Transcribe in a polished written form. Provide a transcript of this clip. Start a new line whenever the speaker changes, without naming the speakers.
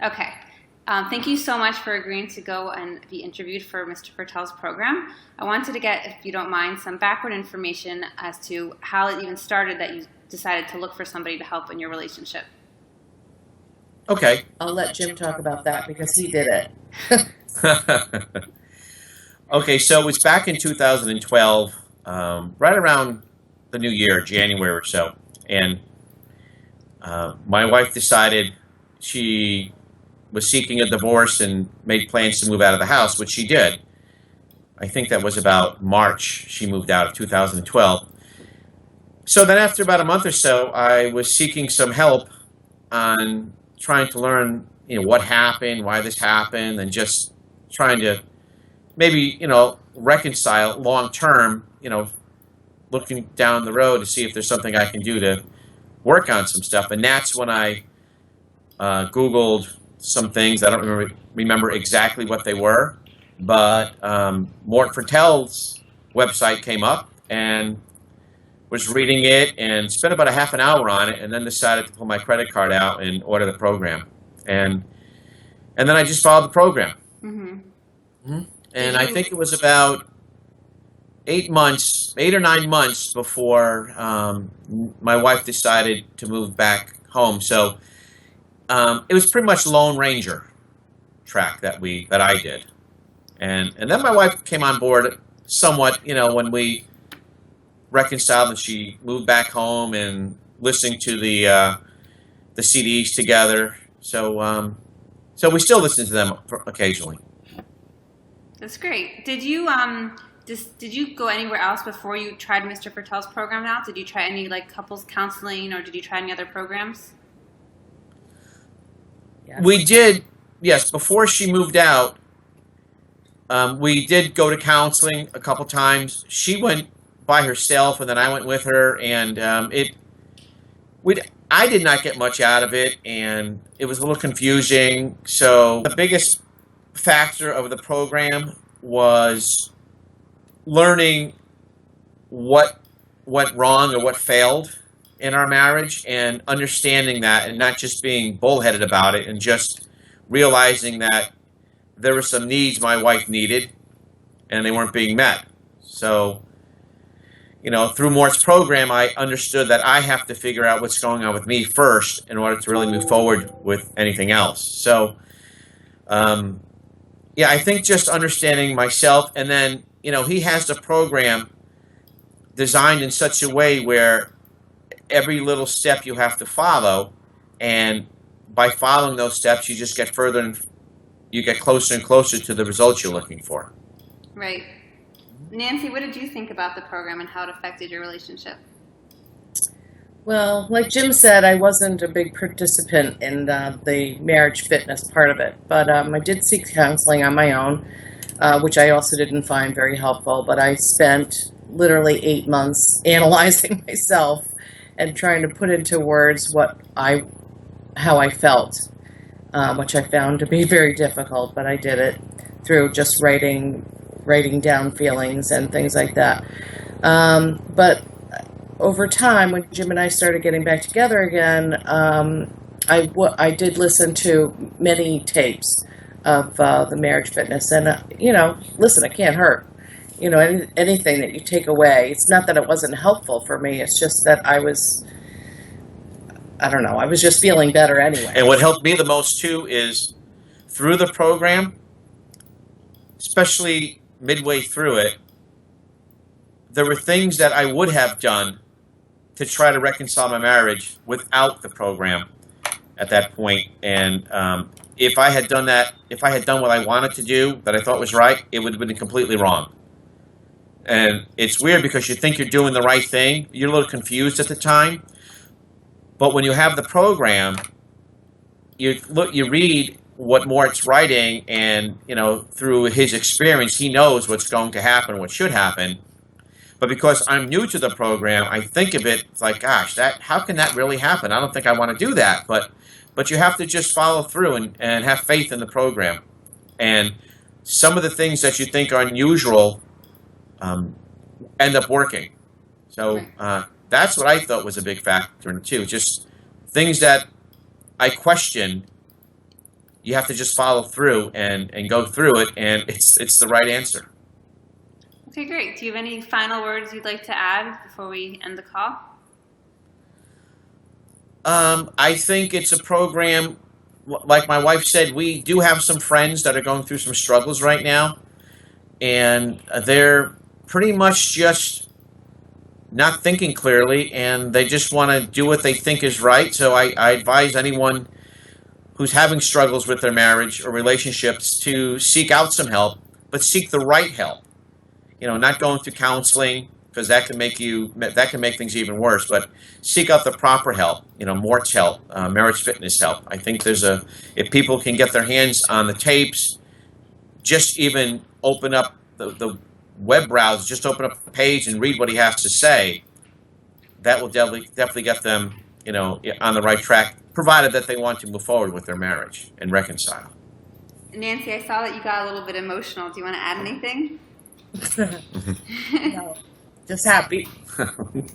Okay. Thank you so much for agreeing to go and be interviewed for Mr. Fertel's program. I wanted to get, if you don't mind, some background information as to how it even started that you decided to look for somebody to help in your relationship.
Okay.
I'll let Jim talk about that because he did it.
Okay, so it was back in 2012, right around the new year, January or so. And my wife decided she was seeking a divorce and made plans to move out of the house, which she did. I think that was about March she moved out of 2012. So then after about a month or so, I was seeking some help on trying to learn, what happened, why this happened, and just trying to maybe, reconcile long term, looking down the road to see if there's something I can do to work on some stuff. And that's when I Googled some things. I don't remember exactly what they were, but Mort Fertel's website came up and was reading it and spent about a half an hour on it, and then decided to pull my credit card out and order the program. And then I just followed the program.
Mm-hmm.
Mm-hmm. And I think it was about 8 or 9 months before my wife decided to move back home. So it was pretty much Lone Ranger track that I did. And then my wife came on board somewhat, when we reconciled and she moved back home and listening to the CDs together. So we still listen to them occasionally.
That's great. Did you go anywhere else before you tried Mr. Fertel's program now? Did you try any couples counseling, or did you try any other programs?
Yes.
We did, yes. Before she moved out, we did go to counseling a couple times. She went by herself, and then I went with her, and I did not get much out of it, and it was a little confusing. So the biggest factor of the program was learning what went wrong or what failed in our marriage, and understanding that, and not just being bullheaded about it, and just realizing that there were some needs my wife needed and they weren't being met. So through Mort's program, I understood that I have to figure out what's going on with me first in order to really move forward with anything else. So I think just understanding myself, and then he has the program designed in such a way where every little step you have to follow, and by following those steps, you just get further and you get closer and closer to the results you're looking for.
Right. Nancy, what did you think about the program and how it affected your relationship?
Well, like Jim said, I wasn't a big participant in the marriage fitness part of it, but I did seek counseling on my own, which I also didn't find very helpful. But I spent literally 8 months analyzing myself and trying to put into words how I felt, which I found to be very difficult. But I did it through just writing down feelings and things like that. But over time, when Jim and I started getting back together again, I did listen to many tapes of the marriage fitness, and listen, it can't hurt. Anything that you take away. It's not that it wasn't helpful for me. It's just that I was just feeling better anyway.
And what helped me the most too is through the program, especially midway through it, there were things that I would have done to try to reconcile my marriage without the program at that point. And if I had done what I wanted to do, that I thought was right, it would have been completely wrong. And it's weird because you think you're doing the right thing. You're a little confused at the time. But when you have the program, you read what Mort's writing, and through his experience, he knows what's going to happen, what should happen. But because I'm new to the program, I think of it like, gosh, how can that really happen? I don't think I want to do that. But you have to just follow through and have faith in the program. And some of the things that you think are unusual end up working. So that's what I thought was a big factor too. Just things that I questioned you have to just follow through and go through it, and it's the right answer.
Okay, great. Do you have any final words you'd like to add before we end the call?
I think it's a program, like my wife said, we do have some friends that are going through some struggles right now, and they're pretty much just not thinking clearly, and they just want to do what they think is right. So I advise anyone who's having struggles with their marriage or relationships to seek out some help, but seek the right help. Not going through counseling, because that can make things even worse. But seek out the proper help. Mort's help, Marriage Fitness help. I think if people can get their hands on the tapes, just even open up the web browser, just open up a page and read what he has to say. That will definitely get them, on the right track, provided that they want to move forward with their marriage and reconcile.
Nancy, I saw that you got a little bit emotional. Do you want to add anything?
No, just happy.